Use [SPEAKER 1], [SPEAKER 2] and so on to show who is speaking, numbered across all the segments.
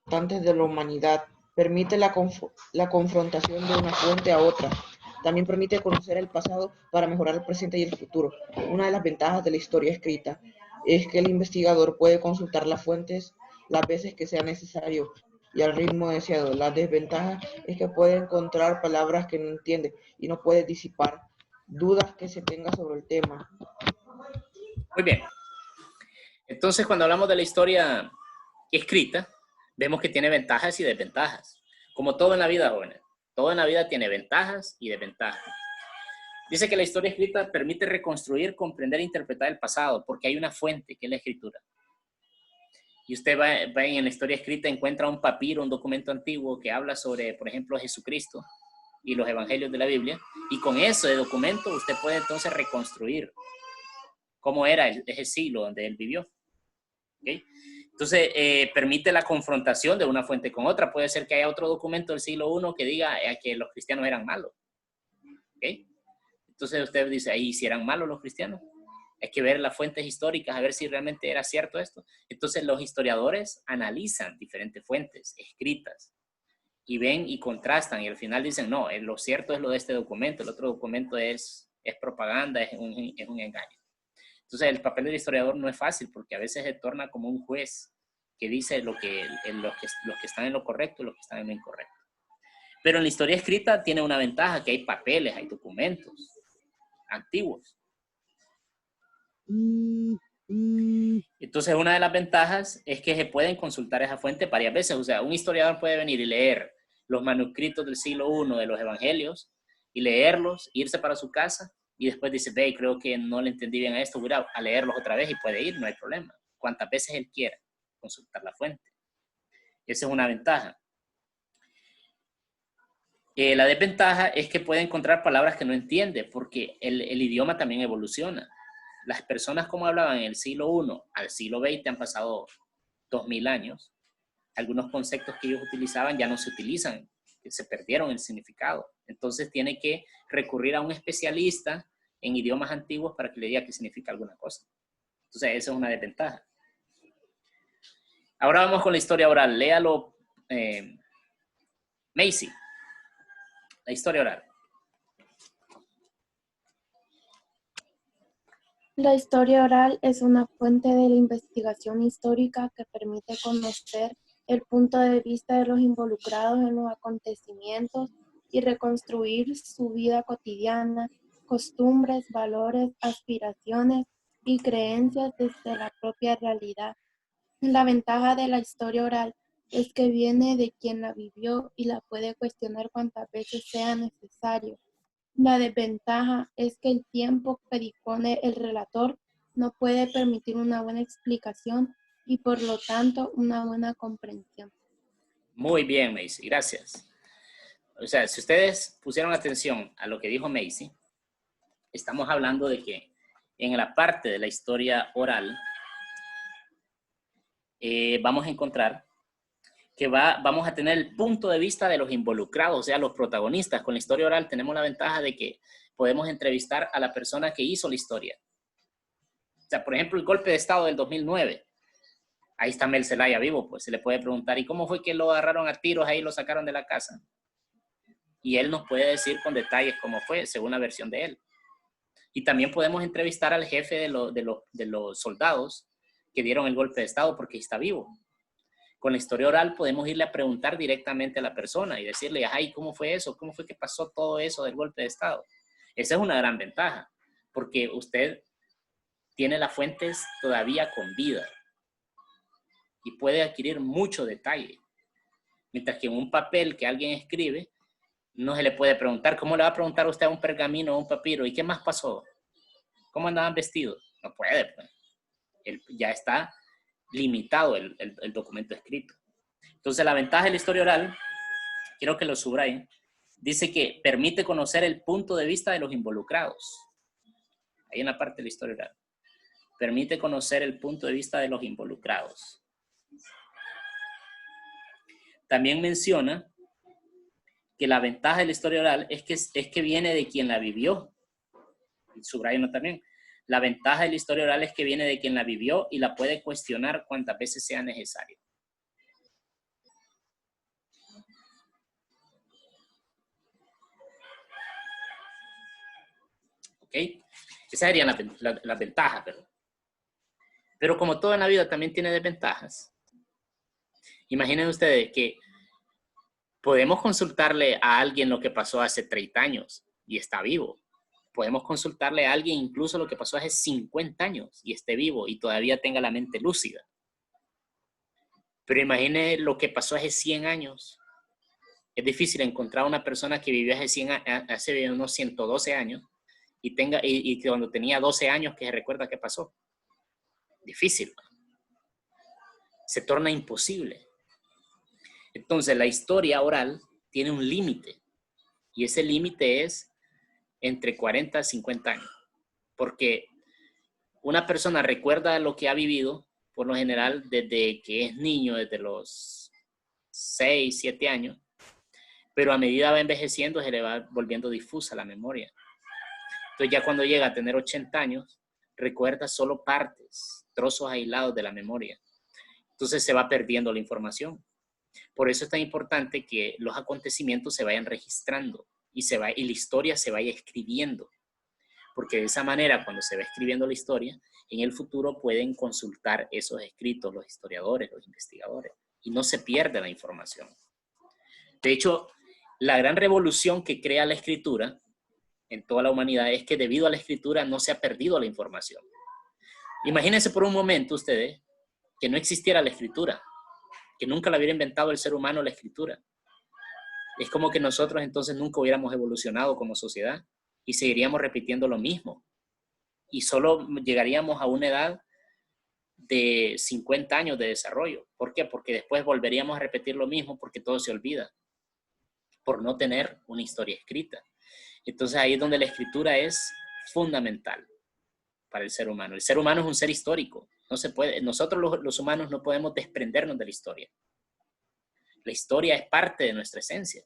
[SPEAKER 1] importantes de la humanidad. Permite la confrontación de una fuente a otra. También permite conocer el pasado para mejorar el presente y el futuro. Una de las ventajas de la historia escrita es que el investigador puede consultar las fuentes las veces que sea necesario y al ritmo deseado. La desventaja es que puede encontrar palabras que no entiende y no puede disipar dudas que se tenga sobre el tema.
[SPEAKER 2] Muy bien. Entonces, cuando hablamos de la historia escrita, vemos que tiene ventajas y desventajas. Como todo en la vida, jóvenes. Todo en la vida tiene ventajas y desventajas. Dice que la historia escrita permite reconstruir, comprender e interpretar el pasado, porque hay una fuente, que es la escritura. Y usted va en la historia escrita, encuentra un papiro, un documento antiguo que habla sobre, por ejemplo, Jesucristo y los evangelios de la Biblia, y con ese documento usted puede entonces reconstruir cómo era ese siglo donde él vivió. ¿Okay? Entonces, permite la confrontación de una fuente con otra. Puede ser que haya otro documento del siglo I que diga que los cristianos eran malos. ¿Okay? Entonces usted dice, ahí si eran malos los cristianos. Hay que ver las fuentes históricas, a ver si realmente era cierto esto. Entonces los historiadores analizan diferentes fuentes escritas y ven y contrastan y al final dicen, no, lo cierto es lo de este documento, el otro documento es propaganda, es un engaño. Entonces el papel del historiador no es fácil porque a veces se torna como un juez que dice los que están en lo correcto y los que están en lo incorrecto. Pero en la historia escrita tiene una ventaja, que hay papeles, hay documentos antiguos. Entonces una de las ventajas es que se pueden consultar esa fuente varias veces. O sea, un historiador puede venir y leer los manuscritos del siglo I de los evangelios y leerlos, irse para su casa y después dice, ve, creo que no le entendí bien a esto, voy a leerlos otra vez y puede ir, no hay problema. Cuantas veces él quiera consultar la fuente. Esa es una ventaja. La desventaja es que puede encontrar palabras que no entiende porque el idioma también evoluciona. Las personas como hablaban en el siglo I al siglo XX han pasado 2000 años. Algunos conceptos que ellos utilizaban ya no se utilizan, se perdieron el significado. Entonces tiene que recurrir a un especialista en idiomas antiguos para que le diga qué significa alguna cosa. Entonces esa es una desventaja. Ahora vamos con la historia oral. Léalo, Macy. La historia oral.
[SPEAKER 3] La historia oral es una fuente de la investigación histórica que permite conocer el punto de vista de los involucrados en los acontecimientos y reconstruir su vida cotidiana, costumbres, valores, aspiraciones y creencias desde la propia realidad. La ventaja de la historia oral es que viene de quien la vivió y la puede cuestionar cuantas veces sea necesario. La desventaja es que el tiempo que dispone el relator no puede permitir una buena explicación y por lo tanto una buena comprensión.
[SPEAKER 2] Muy bien, Macy, gracias. O sea, si ustedes pusieron atención a lo que dijo Macy, estamos hablando de que en la parte de la historia oral vamos a encontrar que vamos a tener el punto de vista de los involucrados, o sea, los protagonistas. Con la historia oral tenemos la ventaja de que podemos entrevistar a la persona que hizo la historia. O sea, por ejemplo, el golpe de Estado del 2009. Ahí está Mel Zelaya vivo, pues se le puede preguntar, ¿y cómo fue que lo agarraron a tiros ahí y lo sacaron de la casa? Y él nos puede decir con detalles cómo fue, según la versión de él. Y también podemos entrevistar al jefe de los soldados que dieron el golpe de Estado porque está vivo. Con la historia oral podemos irle a preguntar directamente a la persona y decirle, ay, ¿cómo fue eso? ¿Cómo fue que pasó todo eso del golpe de Estado? Esa es una gran ventaja, porque usted tiene las fuentes todavía con vida y puede adquirir mucho detalle. Mientras que en un papel que alguien escribe, no se le puede preguntar. ¿Cómo le va a preguntar usted a un pergamino o un papiro? ¿Y qué más pasó? ¿Cómo andaban vestidos? No puede, pues. Ya está limitado el documento escrito. Entonces, la ventaja de la historia oral, quiero que lo subrayen, dice que permite conocer el punto de vista de los involucrados. Ahí en la parte de la historia oral. Permite conocer el punto de vista de los involucrados. También menciona que la ventaja de la historia oral es que viene de quien la vivió. Subrayen también. La ventaja de la historia oral es que viene de quien la vivió y la puede cuestionar cuantas veces sea necesario. Esas serían las ventajas, pero como todo en la vida también tiene desventajas. Imaginen ustedes que podemos consultarle a alguien lo que pasó hace 30 años y está vivo. Podemos consultarle a alguien incluso lo que pasó hace 50 años y esté vivo y todavía tenga la mente lúcida. Pero imagine lo que pasó hace 100 años. Es difícil encontrar una persona que vivió hace unos 112 años y que cuando tenía 12 años que se recuerda qué pasó. Difícil. Se torna imposible. Entonces, la historia oral tiene un límite. Y ese límite es entre 40 y 50 años. Porque una persona recuerda lo que ha vivido, por lo general, desde que es niño, desde los 6, 7 años. Pero a medida va envejeciendo, se le va volviendo difusa la memoria. Entonces, ya cuando llega a tener 80 años, recuerda solo partes, trozos aislados de la memoria. Entonces, se va perdiendo la información. Por eso es tan importante que los acontecimientos se vayan registrando y la historia se vaya escribiendo. Porque de esa manera, cuando se va escribiendo la historia, en el futuro pueden consultar esos escritos los historiadores, los investigadores, y no se pierde la información. De hecho, la gran revolución que crea la escritura en toda la humanidad es que debido a la escritura no se ha perdido la información. Imagínense por un momento ustedes que no existiera la escritura, que nunca la hubiera inventado el ser humano la escritura. Es como que nosotros entonces nunca hubiéramos evolucionado como sociedad y seguiríamos repitiendo lo mismo. Y solo llegaríamos a una edad de 50 años de desarrollo. ¿Por qué? Porque después volveríamos a repetir lo mismo porque todo se olvida, por no tener una historia escrita. Entonces ahí es donde la escritura es fundamental para el ser humano. El ser humano es un ser histórico. No se puede, nosotros los humanos no podemos desprendernos de la historia. La historia es parte de nuestra esencia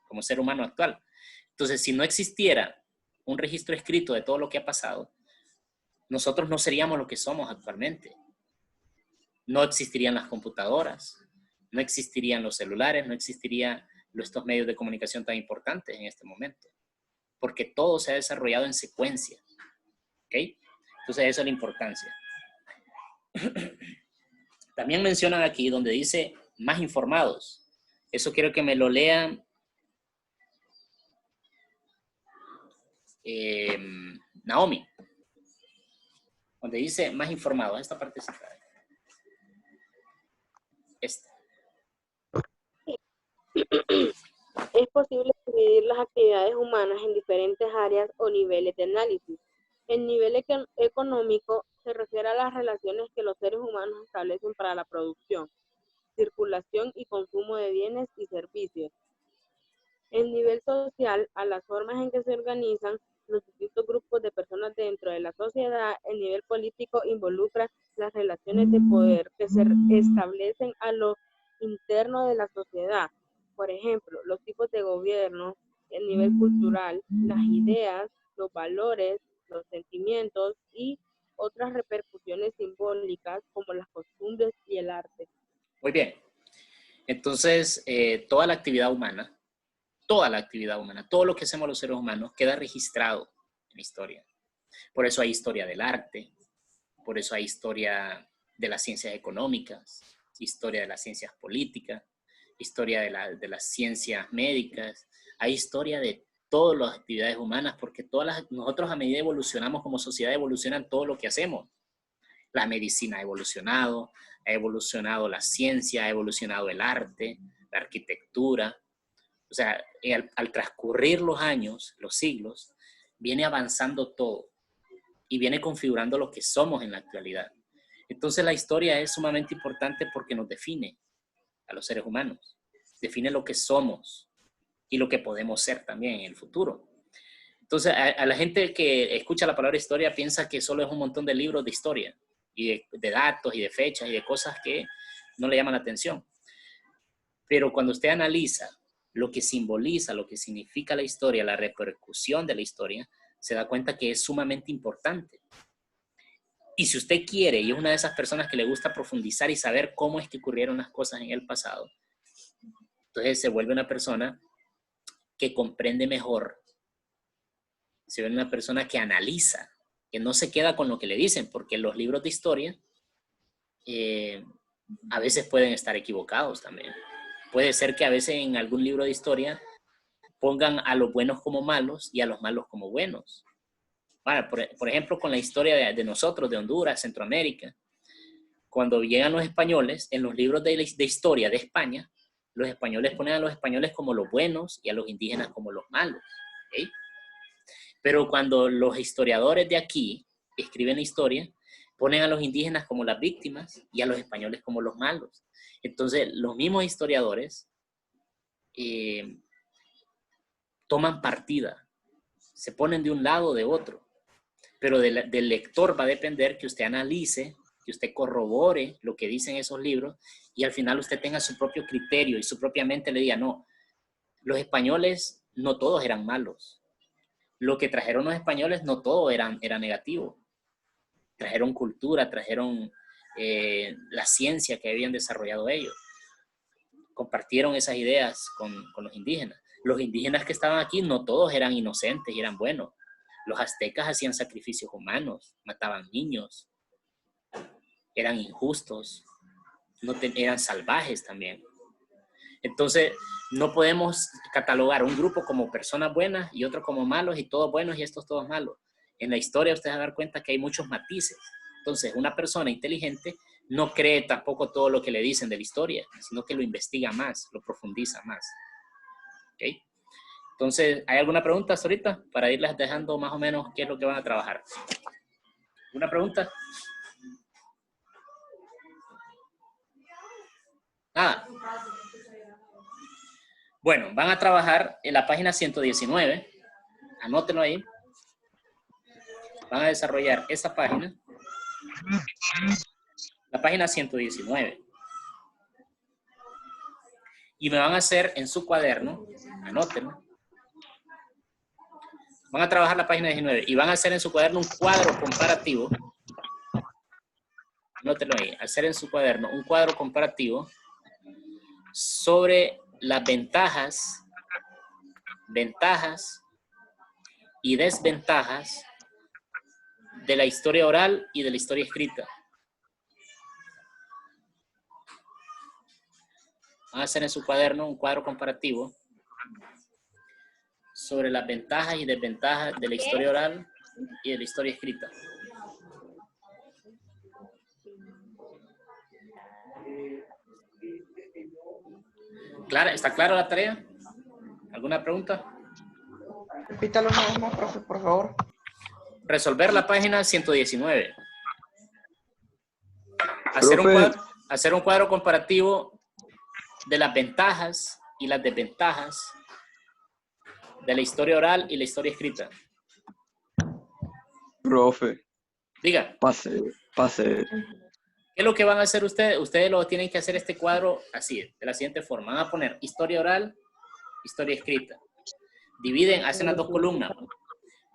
[SPEAKER 2] como ser humano actual. Entonces, si no existiera un registro escrito de todo lo que ha pasado, nosotros no seríamos lo que somos actualmente. No existirían las computadoras, no existirían los celulares, no existirían estos medios de comunicación tan importantes en este momento, porque todo se ha desarrollado en secuencia. ¿Ok? Entonces, esa es la importancia. También mencionan aquí donde dice más informados. Eso quiero que me lo lean Naomi, donde dice más informados. Esta partecita. Esta.
[SPEAKER 4] Es posible dividir las actividades humanas en diferentes áreas o niveles de análisis. El nivel económico se refiere a las relaciones que los seres humanos establecen para la producción, circulación y consumo de bienes y servicios. El nivel social, a las formas en que se organizan los distintos grupos de personas dentro de la sociedad. El nivel político involucra las relaciones de poder que se establecen a lo interno de la sociedad. Por ejemplo, los tipos de gobierno. El nivel cultural, las ideas, los valores, los sentimientos y otras repercusiones simbólicas como las costumbres y el arte.
[SPEAKER 2] Muy bien. Entonces, toda la actividad humana, todo lo que hacemos los seres humanos queda registrado en la historia. Por eso hay historia del arte, por eso hay historia de las ciencias económicas, historia de las ciencias políticas, historia de las ciencias médicas, hay historia de todas las actividades humanas, porque nosotros a medida que evolucionamos como sociedad, evolucionan todo lo que hacemos. La medicina ha evolucionado la ciencia, ha evolucionado el arte, la arquitectura. O sea, al transcurrir los años, los siglos, viene avanzando todo y viene configurando lo que somos en la actualidad. Entonces la historia es sumamente importante porque nos define a los seres humanos, define lo que somos y lo que podemos ser también en el futuro. Entonces a la gente que escucha la palabra historia piensa que solo es un montón de libros de historia y de datos y de fechas y de cosas que no le llaman la atención. Pero cuando usted analiza lo que simboliza, lo que significa la historia, la repercusión de la historia, se da cuenta que es sumamente importante. Y si usted quiere, y es una de esas personas que le gusta profundizar y saber cómo es que ocurrieron las cosas en el pasado, entonces se vuelve una persona que comprende mejor se vuelve una persona que analiza, que no se queda con lo que le dicen, porque los libros de historia a veces pueden estar equivocados también. Puede ser que a veces en algún libro de historia pongan a los buenos como malos y a los malos como buenos. Bueno, por ejemplo, con la historia de nosotros, de Honduras, Centroamérica, cuando llegan los españoles, en los libros de historia de España, los españoles ponen a los españoles como los buenos y a los indígenas como los malos. ¿Okay? Pero cuando los historiadores de aquí escriben la historia, ponen a los indígenas como las víctimas y a los españoles como los malos. Entonces, los mismos historiadores toman partida, se ponen de un lado o de otro. Pero del lector va a depender que usted analice, que usted corrobore lo que dicen esos libros y al final usted tenga su propio criterio y su propia mente le diga, no, los españoles no todos eran malos. Lo que trajeron los españoles no todo era negativo. Trajeron cultura, trajeron la ciencia que habían desarrollado ellos. Compartieron esas ideas con los indígenas. Los indígenas que estaban aquí no todos eran inocentes y eran buenos. Los aztecas hacían sacrificios humanos, mataban niños, eran injustos, eran salvajes también. Entonces, no podemos catalogar un grupo como personas buenas y otro como malos y todos buenos y estos todos malos. En la historia usted va a dar cuenta que hay muchos matices. Entonces, una persona inteligente no cree tampoco todo lo que le dicen de la historia, sino que lo investiga más, lo profundiza más. ¿Ok? Entonces, ¿hay alguna pregunta hasta ahorita? Para irles dejando más o menos qué es lo que van a trabajar. ¿Una pregunta? Nada. Bueno, van a trabajar en la página 119. Anótenlo ahí. Van a desarrollar esa página. La página 119. Y me van a hacer en su cuaderno, anótenlo. Van a trabajar la página 19 y van a hacer en su cuaderno un cuadro comparativo. Anótenlo ahí. Hacer en su cuaderno un cuadro comparativo sobre las ventajas y desventajas de la historia oral y de la historia escrita. Van a hacer en su cuaderno un cuadro comparativo sobre las ventajas y desventajas de la historia oral y de la historia escrita. ¿Clara? ¿Está clara la tarea? ¿Alguna pregunta?
[SPEAKER 1] Repítalo una vez más, profe, por favor.
[SPEAKER 2] Resolver la página 119. Hacer un cuadro comparativo de las ventajas y las desventajas de la historia oral y la historia escrita.
[SPEAKER 5] Profe.
[SPEAKER 2] Diga.
[SPEAKER 5] Pase.
[SPEAKER 2] ¿Qué es lo que van a hacer ustedes? Ustedes lo tienen que hacer este cuadro así, de la siguiente forma. Van a poner historia oral, historia escrita. Dividen, hacen las dos columnas.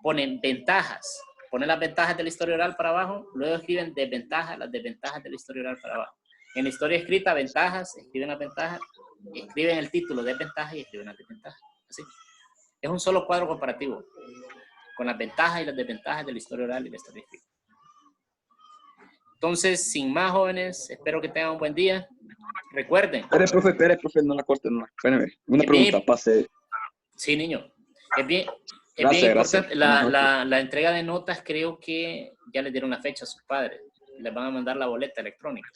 [SPEAKER 2] Ponen ventajas. Ponen las ventajas de la historia oral para abajo. Luego escriben desventajas, las desventajas de la historia oral para abajo. En la historia escrita, ventajas, escriben las ventajas, escriben el título, desventajas y escriben las desventajas. Así. Es un solo cuadro comparativo. Con las ventajas y las desventajas de la historia oral y la historia escrita. Entonces, sin más, jóvenes, espero que tengan un buen día. Recuerden.
[SPEAKER 5] Espere, profe, no la corte, no. Espérame. Una pregunta, pase.
[SPEAKER 2] Sí, niño. Es bien
[SPEAKER 5] Gracias.
[SPEAKER 2] importante. La entrega de notas, creo que ya les dieron la fecha a sus padres. Les van a mandar la boleta electrónica.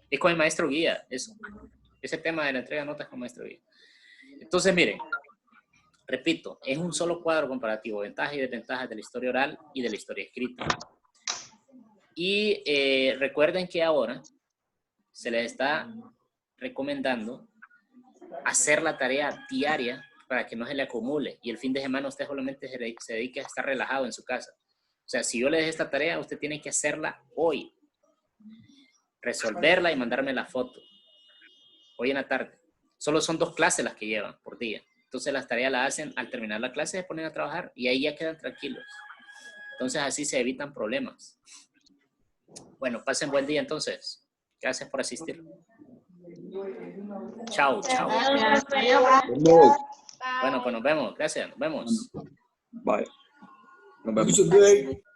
[SPEAKER 2] Es con el maestro guía, eso. Ese tema de la entrega de notas con maestro guía. Entonces, miren. Repito, es un solo cuadro comparativo. Ventajas y desventajas de la historia oral y de la historia escrita. Y recuerden que ahora se les está recomendando hacer la tarea diaria para que no se le acumule y el fin de semana usted solamente se dedique a estar relajado en su casa. O sea, si yo le dejo esta tarea, usted tiene que hacerla hoy. Resolverla y mandarme la foto. Hoy en la tarde. Solo son 2 clases las que llevan por día. Entonces las tareas las hacen al terminar la clase, se ponen a trabajar y ahí ya quedan tranquilos. Entonces así se evitan problemas. Bueno, pasen buen día entonces. Gracias por asistir. Chao.
[SPEAKER 5] No.
[SPEAKER 2] Bueno, pues nos vemos. Gracias, nos vemos.
[SPEAKER 5] Bye. Nos vemos.
[SPEAKER 6] Good day.